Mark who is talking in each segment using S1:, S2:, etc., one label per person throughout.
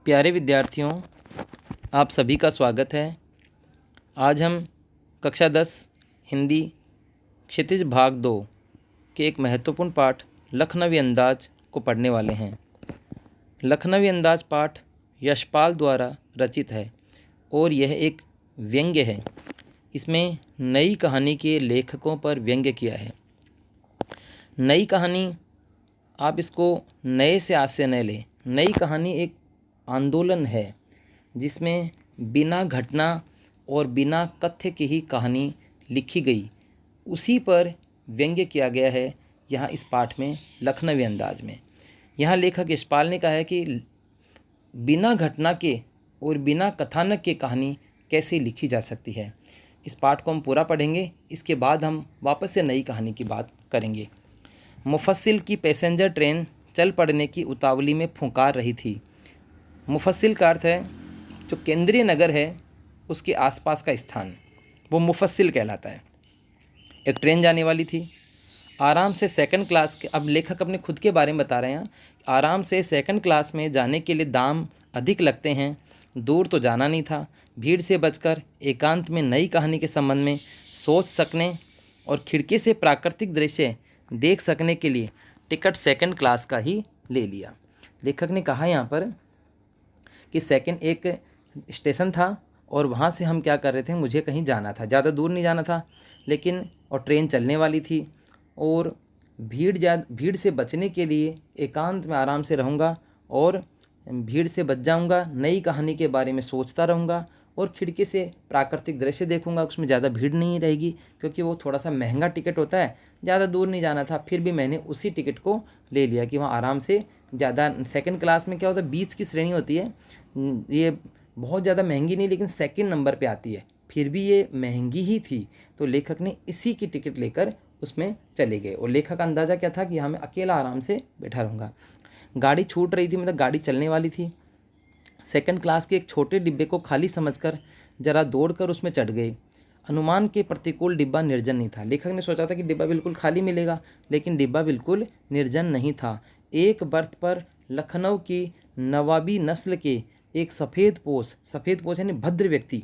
S1: प्यारे विद्यार्थियों, आप सभी का स्वागत है। आज हम कक्षा 10 हिंदी क्षितिज भाग 2 के एक महत्वपूर्ण पाठ लखनवी अंदाज को पढ़ने वाले हैं। लखनवी अंदाज पाठ यशपाल द्वारा रचित है और यह एक व्यंग्य है। इसमें नई कहानी के लेखकों पर व्यंग्य किया है। नई कहानी, आप इसको नए से आज से न लें। नई कहानी एक आंदोलन है जिसमें बिना घटना और बिना तथ्य की ही कहानी लिखी गई, उसी पर व्यंग्य किया गया है यहाँ इस पाठ में लखनवी अंदाज में। यहाँ लेखक यशपाल ने कहा है कि बिना घटना के और बिना कथानक के कहानी कैसे लिखी जा सकती है। इस पाठ को हम पूरा पढ़ेंगे, इसके बाद हम वापस से नई कहानी की बात करेंगे। मुफस्सिल की पैसेंजर ट्रेन चल पड़ने की उतावली में फुंकार रही थी। मुफस्सिल का अर्थ है जो केंद्रीय नगर है उसके आसपास का स्थान, वो मुफस्सिल कहलाता है। एक ट्रेन जाने वाली थी। आराम से सेकंड क्लास के, अब लेखक अपने खुद के बारे में बता रहे हैं, आराम से सेकंड क्लास में जाने के लिए दाम अधिक लगते हैं। दूर तो जाना नहीं था। भीड़ से बचकर एकांत में नई कहानी के संबंध में सोच सकने और खिड़की से प्राकृतिक दृश्य देख सकने के लिए टिकट सेकंड क्लास का ही ले लिया। लेखक ने कहा यहाँ पर कि सेकंड एक स्टेशन था और वहाँ से हम क्या कर रहे थे, मुझे कहीं जाना था, ज़्यादा दूर नहीं जाना था, लेकिन और ट्रेन चलने वाली थी और भीड़ से बचने के लिए एकांत में आराम से रहूँगा और भीड़ से बच जाऊँगा। नई कहानी के बारे में सोचता रहूँगा और खिड़की से प्राकृतिक दृश्य देखूंगा। उसमें ज़्यादा भीड़ नहीं रहेगी क्योंकि वो थोड़ा सा महंगा टिकट होता है, ज़्यादा दूर नहीं जाना था। फिर भी मैंने उसी टिकट को ले लिया कि वहाँ आराम से, ज़्यादा सेकंड क्लास में क्या होता है, 20 की श्रेणी होती है। ये बहुत ज़्यादा महंगी नहीं, लेकिन सेकंड नंबर पे आती है, फिर भी ये महंगी ही थी। तो लेखक ने इसी की टिकट लेकर उसमें चले गए और लेखक का अंदाज़ा क्या था कि यहाँ मैं अकेला आराम से बैठा रहूँगा। गाड़ी छूट रही थी, मतलब गाड़ी चलने वाली थी। सेकंड क्लास के एक छोटे डिब्बे को खाली समझकर जरा दौड़कर उसमें चढ़ गए। अनुमान के प्रतिकूल डिब्बा निर्जन नहीं था। लेखक ने सोचा था कि डिब्बा बिल्कुल खाली मिलेगा, लेकिन डिब्बा बिल्कुल निर्जन नहीं था। एक बर्थ पर लखनऊ की नवाबी नस्ल के एक सफ़ेद पोश यानी भद्र व्यक्ति,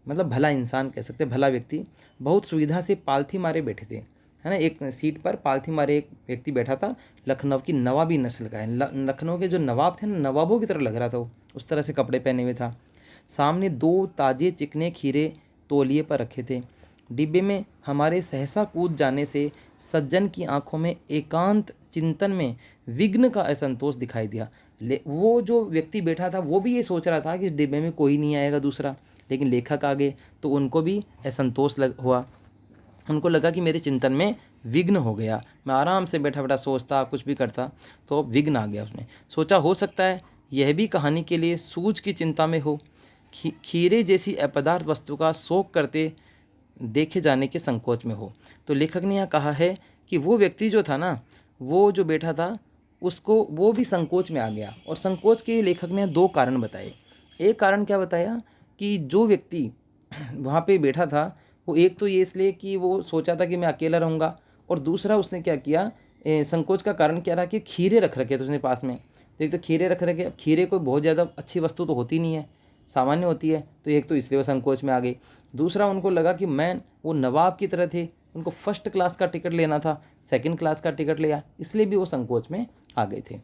S1: मतलब भला इंसान कह सकते, भला व्यक्ति, बहुत सुविधा से पालथी मारे बैठे थे, है ना। एक सीट पर पालथी मारे एक व्यक्ति बैठा था। लखनऊ की नवाबी नस्ल का है। लखनऊ के जो नवाब थे ना, नवाबों की तरह लग रहा था वो, उस तरह से कपड़े पहने हुए था। सामने 2 ताजे चिकने खीरे तौलिए पर रखे थे। डिब्बे में हमारे सहसा कूद जाने से सज्जन की आंखों में एकांत चिंतन में विघ्न का असंतोष दिखाई दिया। वो जो व्यक्ति बैठा था वो भी ये सोच रहा था कि इस डिब्बे में कोई नहीं आएगा दूसरा, लेकिन लेखक आ गए तो उनको भी असंतोष हुआ। उनको लगा कि मेरे चिंतन में विघ्न हो गया। मैं आराम से बैठा बैठा सोचता, कुछ भी करता, तो विघ्न आ गया उसमें। सोचा हो सकता है यह भी कहानी के लिए सूझ की चिंता में हो, खीरे जैसी अपदार्थ वस्तु का शौक करते देखे जाने के संकोच में हो। तो लेखक ने यहाँ कहा है कि वो व्यक्ति जो था ना, वो जो बैठा था, उसको वो भी संकोच में आ गया। और संकोच के लेखक ने 2 कारण बताए। एक कारण क्या बताया कि जो व्यक्ति वहाँ पे बैठा था, वो एक तो ये इसलिए कि वो सोचा था कि मैं अकेला रहूँगा, और दूसरा उसने क्या किया, संकोच का कारण क्या रहा कि खीरे रख रखे थे उसने पास में। तो एक तो खीरे रख रखे, खीरे कोई बहुत ज़्यादा अच्छी वस्तु तो होती नहीं है, सामान्य होती है, तो एक तो इसलिए वो संकोच में आ गई। दूसरा उनको लगा कि मैं, वो नवाब की तरह थे, उनको फर्स्ट क्लास का टिकट लेना था, सेकंड क्लास का टिकट लिया, इसलिए भी वो संकोच में आ गए थे।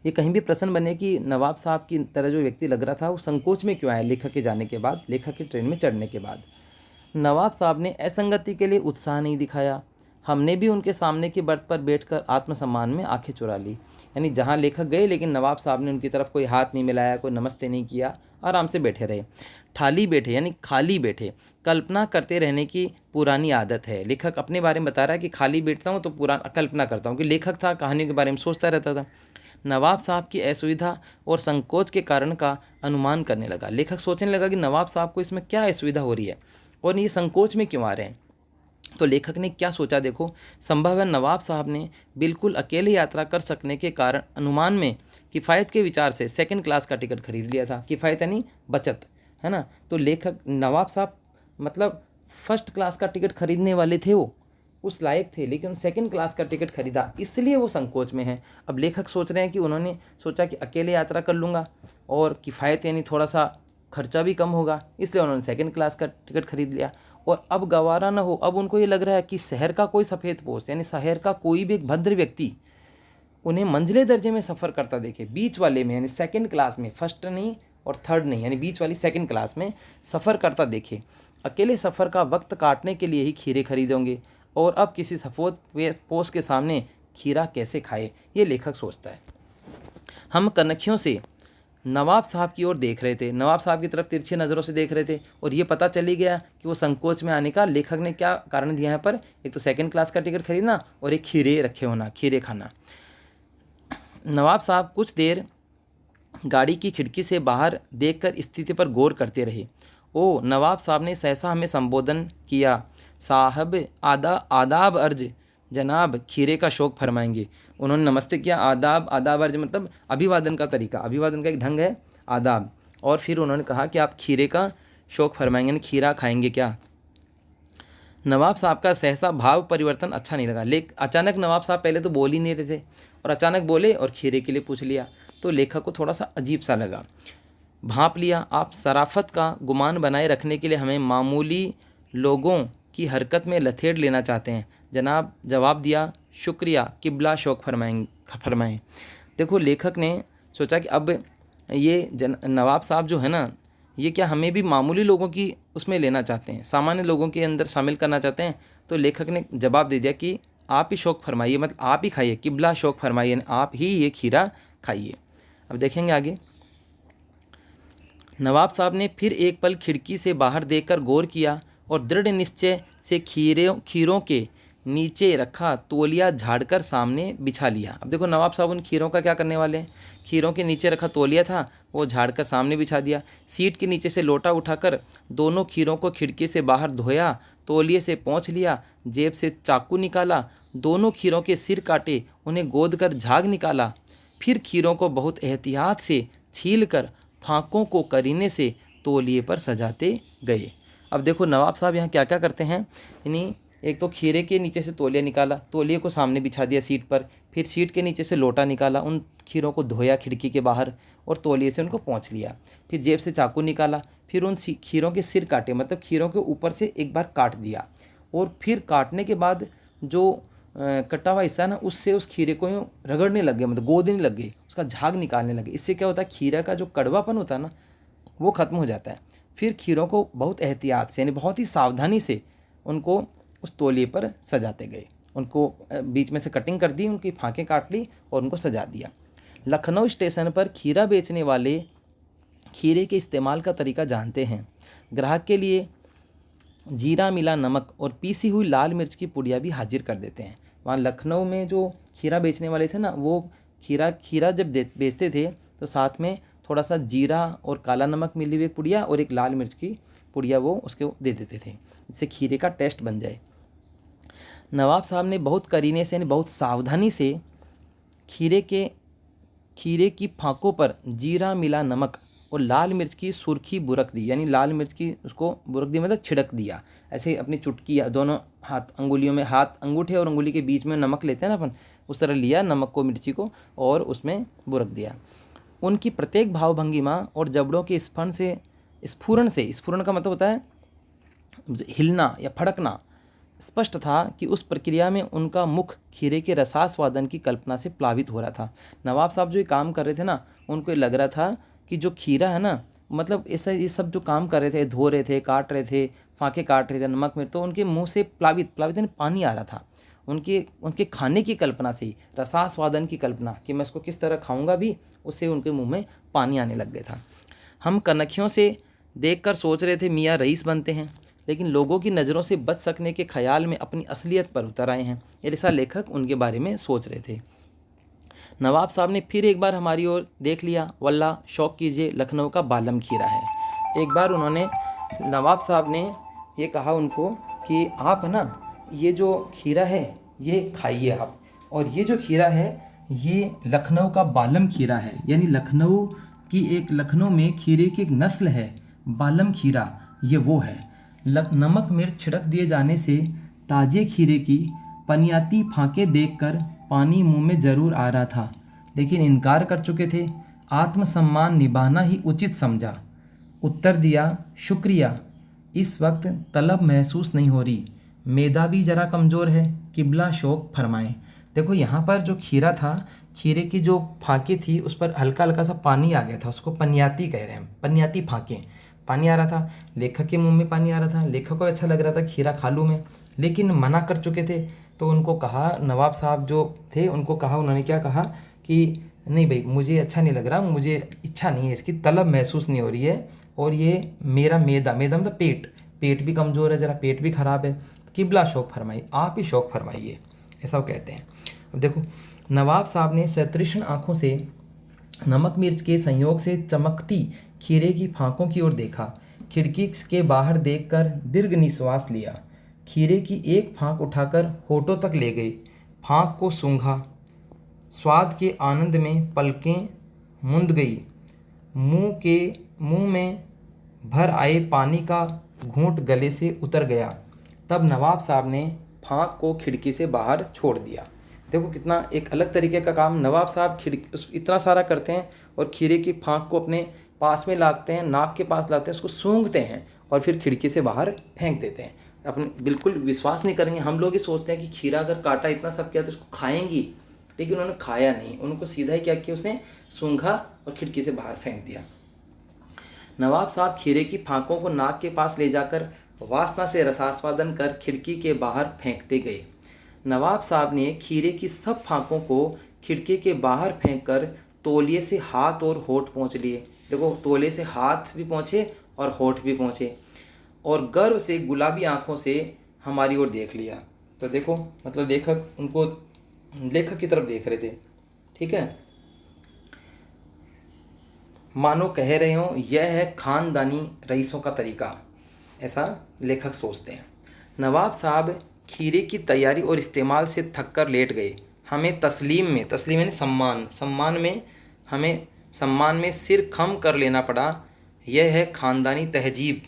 S1: ये कहीं भी प्रश्न बने कि नवाब साहब की तरह जो व्यक्ति लग रहा था वो संकोच में क्यों आया लेखक के जाने के बाद, लेखक की ट्रेन में चढ़ने के बाद। नवाब साहब ने असंगति के लिए उत्साह नहीं दिखाया। हमने भी उनके सामने की बर्थ पर बैठकर आत्मसम्मान में आंखें चुरा ली। यानी जहाँ लेखक गए, लेकिन नवाब साहब ने उनकी तरफ कोई हाथ नहीं मिलाया, कोई नमस्ते नहीं किया, आराम से बैठे रहे। ठाली बैठे यानी खाली बैठे, कल्पना करते रहने की पुरानी आदत है। लेखक अपने बारे में बता रहा है कि खाली बैठता हूँ तो पुराना कल्पना करता हूँ, कि लेखक था, कहानियों के बारे में सोचता रहता था। नवाब साहब की असुविधा और संकोच के कारण का अनुमान करने लगा। लेखक सोचने लगा कि नवाब साहब को इसमें क्या असुविधा हो रही है और ये संकोच में क्यों आ रहे हैं। तो लेखक ने क्या सोचा, देखो, संभव है नवाब साहब ने बिल्कुल अकेले यात्रा कर सकने के कारण अनुमान में किफ़ायत के विचार से सेकंड क्लास का टिकट खरीद लिया था। किफ़ायत यानी बचत, है ना। तो लेखक, नवाब साहब मतलब फर्स्ट क्लास का टिकट खरीदने वाले थे वो, उस लायक थे, लेकिन सेकंड क्लास का टिकट खरीदा, इसलिए वो संकोच में हैं। अब लेखक सोच रहे हैं कि उन्होंने सोचा कि अकेले यात्रा कर लूँगा और किफ़ायत यानी थोड़ा सा खर्चा भी कम होगा, इसलिए उन्होंने सेकंड क्लास का टिकट खरीद लिया। और अब गवारा ना हो, अब उनको ये लग रहा है कि शहर का कोई सफ़ेद पोश यानी शहर का कोई भी एक भद्र व्यक्ति उन्हें मंझले दर्जे में सफ़र करता देखे, बीच वाले में यानी सेकंड क्लास में, फर्स्ट नहीं और थर्ड नहीं यानी बीच वाली सेकंड क्लास में सफ़र करता देखे, अकेले सफ़र का वक्त काटने के लिए ही खीरे खरीदेंगे और अब किसी सफ़ेद पोश के सामने खीरा कैसे खाए, ये लेखक सोचता है। हम कनखियों से नवाब साहब की ओर देख रहे थे, नवाब साहब की तरफ तिरछी नज़रों से देख रहे थे और ये पता चली गया कि वो संकोच में आने का लेखक ने क्या कारण दिया है पर, एक तो सेकंड क्लास का टिकट खरीदना और एक खीरे रखे होना, खीरे खाना। नवाब साहब कुछ देर गाड़ी की खिड़की से बाहर देखकर स्थिति पर गौर करते रहे। ओ, नवाब साहब ने सहसा हमें संबोधन किया, साहब आदाब अर्ज, जनाब खीरे का शौक फरमाएंगे। उन्होंने नमस्ते किया, आदाब अर्ज मतलब अभिवादन का तरीका, अभिवादन का एक ढंग है आदाब। और फिर उन्होंने कहा कि आप खीरे का शौक फरमाएंगे यानी खीरा खाएंगे क्या। नवाब साहब का सहसा भाव परिवर्तन अच्छा नहीं लगा, लेकिन अचानक नवाब साहब पहले तो बोल ही नहीं रहे थे और अचानक बोले और खीरे के लिए पूछ लिया, तो लेखक को थोड़ा सा अजीब सा लगा। भांप लिया, आप सराफत का गुमान बनाए रखने के लिए हमें मामूली लोगों की हरकत में लथेड़ लेना चाहते हैं। जनाब जवाब दिया, शुक्रिया, किबला शौक फरमाएँ। देखो लेखक ने सोचा कि अब ये नवाब साहब जो है ना, ये क्या हमें भी मामूली लोगों की उसमें लेना चाहते हैं, सामान्य लोगों के अंदर शामिल करना चाहते हैं। तो लेखक ने जवाब दे दिया कि आप ही शौक फरमाइए, मतलब आप ही खाइए, किबला शौक फरमाइए, आप ही ये खीरा खाइए। अब देखेंगे आगे। नवाब साहब ने फिर एक पल खिड़की से बाहर देखकर गौर किया और दृढ़ निश्चय से खीरों के नीचे रखा तौलिया झाड़कर सामने बिछा लिया। अब देखो नवाब साहब उन खीरों का क्या करने वाले हैं, खीरों के नीचे रखा तौलिया था वो झाड़कर सामने बिछा दिया। सीट के नीचे से लोटा उठाकर दोनों खीरों को खिड़की से बाहर धोया, तौलिए से पोंछ लिया, जेब से चाकू निकाला, दोनों खीरों के सिर काटे, उन्हें गोद कर झाग निकाला, फिर खीरों को बहुत एहतियात से छील कर फाँकों को करीने से तौलिए पर सजाते गए। अब देखो नवाब साहब यहाँ क्या क्या करते हैं, यानी एक तो खीरे के नीचे से तौलिया निकाला, तौलिए को सामने बिछा दिया सीट पर, फिर सीट के नीचे से लोटा निकाला, उन खीरों को धोया खिड़की के बाहर और तौलिए से उनको पोंछ लिया, फिर जेब से चाकू निकाला, फिर उन खीरों के सिर काटे, मतलब खीरों के ऊपर से एक बार काट दिया और फिर काटने के बाद जो कटा हुआ हिस्सा है ना, उससे उस खीरे को यूँ रगड़ने लग गए, मतलब गोदने लग गए, उसका झाग निकालने लगे। इससे क्या होता है, खीरा का जो कड़वापन होता है ना वो ख़त्म हो जाता है। फिर खीरों को बहुत एहतियात से यानी बहुत ही सावधानी से उनको उस तौलिए पर सजाते गए, उनको बीच में से कटिंग कर दी, उनकी फाँकें काट ली और उनको सजा दिया। लखनऊ स्टेशन पर खीरा बेचने वाले खीरे के इस्तेमाल का तरीका जानते हैं। ग्राहक के लिए जीरा मिला नमक और पीसी हुई लाल मिर्च की पुड़िया भी हाजिर कर देते हैं। वहाँ लखनऊ में जो खीरा बेचने वाले थे ना, वो खीरा जब बेचते थे तो साथ में थोड़ा सा जीरा और काला नमक मिली हुई पुड़िया और एक लाल मिर्च की पुड़िया वो उसको दे देते थे, जिससे खीरे का टेस्ट बन जाए। नवाब साहब ने बहुत करीने से यानी बहुत सावधानी से खीरे की फाँकों पर जीरा मिला नमक और लाल मिर्च की सुर्खी बुरक दी, यानी लाल मिर्च की उसको बुरक दी मतलब छिड़क दिया। ऐसे अपनी चुटकी दोनों हाथ अंगुलियों में, हाथ अंगूठे और अंगुली के बीच में नमक लेते हैं ना अपन, उस तरह लिया नमक को, मिर्ची को, और उसमें बुरक दिया। उनकी प्रत्येक भावभंगिमा और जबड़ों के स्फुरण का मतलब होता है हिलना या फड़कना, स्पष्ट था कि उस प्रक्रिया में उनका मुख खीरे के रसास्वादन की कल्पना से प्लावित हो रहा था। नवाब साहब जो ये काम कर रहे थे ना, उनको लग रहा था कि जो खीरा है ना, मतलब ऐसा ये सब जो काम कर रहे थे, धो रहे थे, काट रहे थे, फाँके काट रहे थे नमक में, तो उनके मुंह से प्लावित यानी पानी आ रहा था। उनके खाने की कल्पना से, रसास्वादन की कल्पना कि मैं इसको किस तरह खाऊंगा भी, उससे उनके मुंह में पानी आने लग गया था। हम कनखियों से देखकर सोच रहे थे मियाँ रईस बनते हैं, लेकिन लोगों की नज़रों से बच सकने के ख्याल में अपनी असलियत पर उतर आए हैं, ऐसा लेखक उनके बारे में सोच रहे थे। नवाब साहब ने फिर एक बार हमारी ओर देख लिया, वल्ला शौक कीजिए, लखनऊ का बालम खीरा है। एक बार नवाब साहब ने ये कहा उनको कि आप है ना, ये जो खीरा है ये खाइए आप, और ये जो खीरा है ये लखनऊ का बालम खीरा है, यानी लखनऊ में खीरे की एक नस्ल है बालम खीरा, ये वो है। नमक मिर्च छिड़क दिए जाने से ताजे खीरे की पनियाती फांकें देखकर पानी मुंह में जरूर आ रहा था, लेकिन इनकार कर चुके थे। आत्मसम्मान निभाना ही उचित समझा। उत्तर दिया, शुक्रिया, इस वक्त तलब महसूस नहीं हो रही, मैदा भी ज़रा कमज़ोर है, किबला शौक फरमाएं। देखो यहाँ पर जो खीरा था, खीरे की जो फांके थी उस पर हल्का हल्का सा पानी आ गया था, उसको पनियाती कह रहे हैं, पनियाती फांकें। पानी आ रहा था, लेखक के मुंह में पानी आ रहा था, लेखक को अच्छा लग रहा था खीरा खा लूँ मैं, लेकिन मना कर चुके थे। तो उनको कहा, नवाब साहब जो थे उनको कहा, उन्होंने क्या कहा कि नहीं भाई, मुझे अच्छा नहीं लग रहा, मुझे इच्छा नहीं है, इसकी तलब महसूस नहीं हो रही है, और ये मेरा मैदा, मैदा मतलब पेट, पेट भी कमज़ोर है, ज़रा पेट भी ख़राब है, किबला शौक फरमाइए, आप ही शौक फरमाइए, ऐसा वो कहते हैं। अब देखो, नवाब साहब ने सतृष्ण आंखों से नमक मिर्च के संयोग से चमकती खीरे की फांकों की ओर देखा। खिड़की के बाहर देखकर दीर्घ निश्वास लिया। खीरे की एक फांक उठाकर होठों तक ले गई, फांक को सूंघा, स्वाद के आनंद में पलकें मूंद गई। मुंह में भर आए पानी का घूंट गले से उतर गया। तब नवाब साहब ने फांक को खिड़की से बाहर छोड़ दिया। देखो कितना एक अलग तरीके का काम नवाब साहब खिड़की इतना सारा करते हैं, और खीरे की फांक को अपने पास में लाते हैं, नाक के पास लाते हैं, उसको सूंघते हैं और फिर खिड़की से बाहर फेंक देते हैं। अपने बिल्कुल विश्वास नहीं करेंगे, हम लोग ही सोचते हैं कि खीरा अगर काटा इतना सब किया तो उसको खाएंगी, लेकिन उन्होंने खाया नहीं, उनको सीधा ही क्या किया, उसने सूंघा और खिड़की से बाहर फेंक दिया। नवाब साहब खीरे की फांकों को नाक के पास ले जाकर वासना से रसास्वादन कर खिड़की के बाहर फेंकते गए। नवाब साहब ने खीरे की सब फांकों को खिड़की के बाहर फेंककर तौलिए से हाथ और होठ पोंछ लिए। देखो, तौलिए से हाथ भी पोंछे और होठ भी पोंछे, और गर्व से गुलाबी आंखों से हमारी ओर देख लिया। तो देखो, मतलब लेखक उनको, लेखक की तरफ देख रहे थे, ठीक है, मानो कह रहे हो यह है खानदानी रईसों का तरीका, ऐसा लेखक सोचते हैं। नवाब साहब खीरे की तैयारी और इस्तेमाल से थककर लेट गए। हमें तस्लीम यानी सम्मान में सिर खम कर लेना पड़ा। यह है खानदानी तहजीब,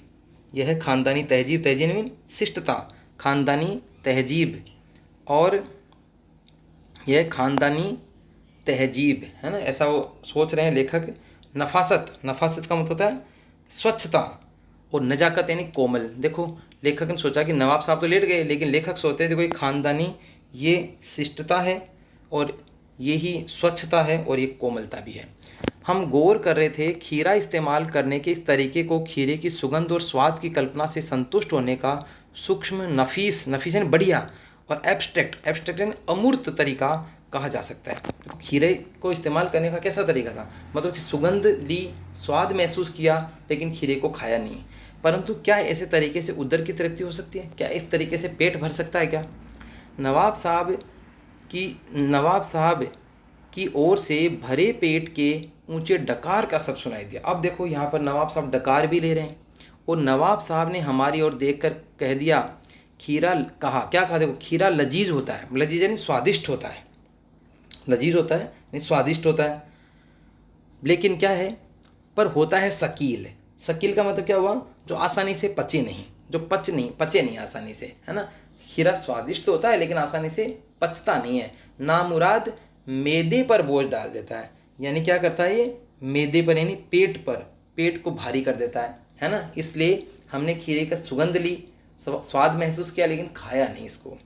S1: तहजीब मीन शिष्टता, खानदानी तहजीब, और यह खानदानी तहजीब है ना, ऐसा वो सोच रहे हैं लेखक। नफासत का मतलब होता है स्वच्छता, और नजाकत यानी कोमल। देखो, लेखक ने सोचा कि नवाब साहब तो लेट गए, लेकिन लेखक सोचते हैं देखो, ये खानदानी, ये शिष्टता है, और ये ही स्वच्छता है, और ये कोमलता भी है। हम गौर कर रहे थे खीरा इस्तेमाल करने के इस तरीके को खीरे की सुगंध और स्वाद की कल्पना से संतुष्ट होने का सूक्ष्म, नफीस यानी बढ़िया, और एब्स्ट्रैक्ट यानी अमूर्त तरीका कहा जा सकता है। खीरे को इस्तेमाल करने का कैसा तरीका था, मतलब कि सुगंध ली, स्वाद महसूस किया, लेकिन खीरे को खाया नहीं। परंतु क्या ऐसे तरीके से उदर की तृप्ति हो सकती है? क्या इस तरीके से पेट भर सकता है क्या? नवाब साहब की ओर से भरे पेट के ऊंचे डकार का शब्द सुनाई दिया। अब देखो, यहाँ पर नवाब साहब डकार भी ले रहे हैं, और नवाब साहब ने हमारी ओर देखकर कह दिया, खीरा कहा, क्या कहा, देखो, खीरा लजीज होता है, लजीज यानी स्वादिष्ट होता है, लजीज होता है यानी स्वादिष्ट होता है, लेकिन क्या है, पर होता है शकील। शकील का मतलब क्या हुआ, जो आसानी से पचे नहीं, जो पचे नहीं आसानी से, है ना। खीरा स्वादिष्ट तो होता है, लेकिन आसानी से पचता नहीं है, नामुराद मैदे पर बोझ डाल देता है। यानी क्या करता है ये, मैदे पर यानी पेट को भारी कर देता है ना। इसलिए हमने खीरे का सुगंध ली, स्वाद महसूस किया, लेकिन खाया नहीं इसको,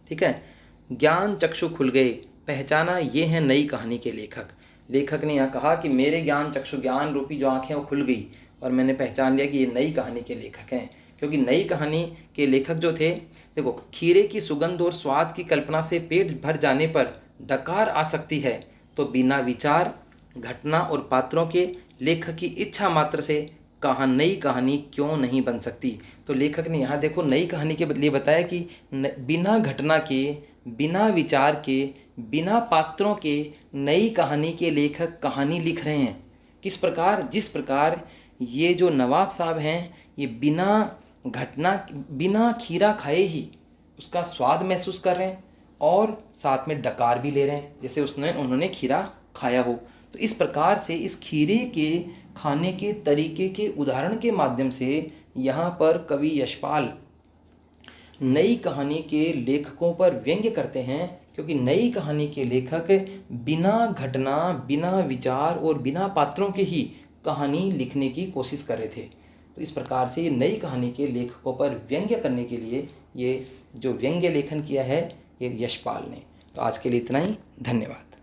S1: ठीक है। ज्ञान चक्षु खुल गए, पहचाना ये है नई कहानी के लेखक ने यहाँ कहा कि मेरे ज्ञान रूपी जो आंखें वो खुल गई, और मैंने पहचान लिया कि ये नई कहानी के लेखक हैं। क्योंकि नई कहानी के लेखक जो थे, देखो, खीरे की सुगंध और स्वाद की कल्पना से पेट भर जाने पर डकार आ सकती है, तो बिना विचार, घटना और पात्रों के लेखक की इच्छा मात्र से नई कहानी क्यों नहीं बन सकती। तो लेखक ने यहाँ देखो नई कहानी के लिए बताया कि बिना घटना के, बिना विचार के, बिना पात्रों के नई कहानी के लेखक कहानी लिख रहे हैं। किस प्रकार, जिस प्रकार ये जो नवाब साहब हैं, ये बिना खीरा खाए ही उसका स्वाद महसूस कर रहे हैं, और साथ में डकार भी ले रहे हैं, जैसे उन्होंने खीरा खाया हो। तो इस प्रकार से इस खीरे के खाने के तरीके के उदाहरण के माध्यम से यहाँ पर कवि यशपाल नई कहानी के लेखकों पर व्यंग्य करते हैं, क्योंकि नई कहानी के लेखक बिना घटना, बिना विचार और बिना पात्रों के ही कहानी लिखने की कोशिश कर रहे थे। तो इस प्रकार से ये नई कहानी के लेखकों पर व्यंग्य करने के लिए ये जो व्यंग्य लेखन किया है ये यशपाल ने। तो आज के लिए इतना ही, धन्यवाद।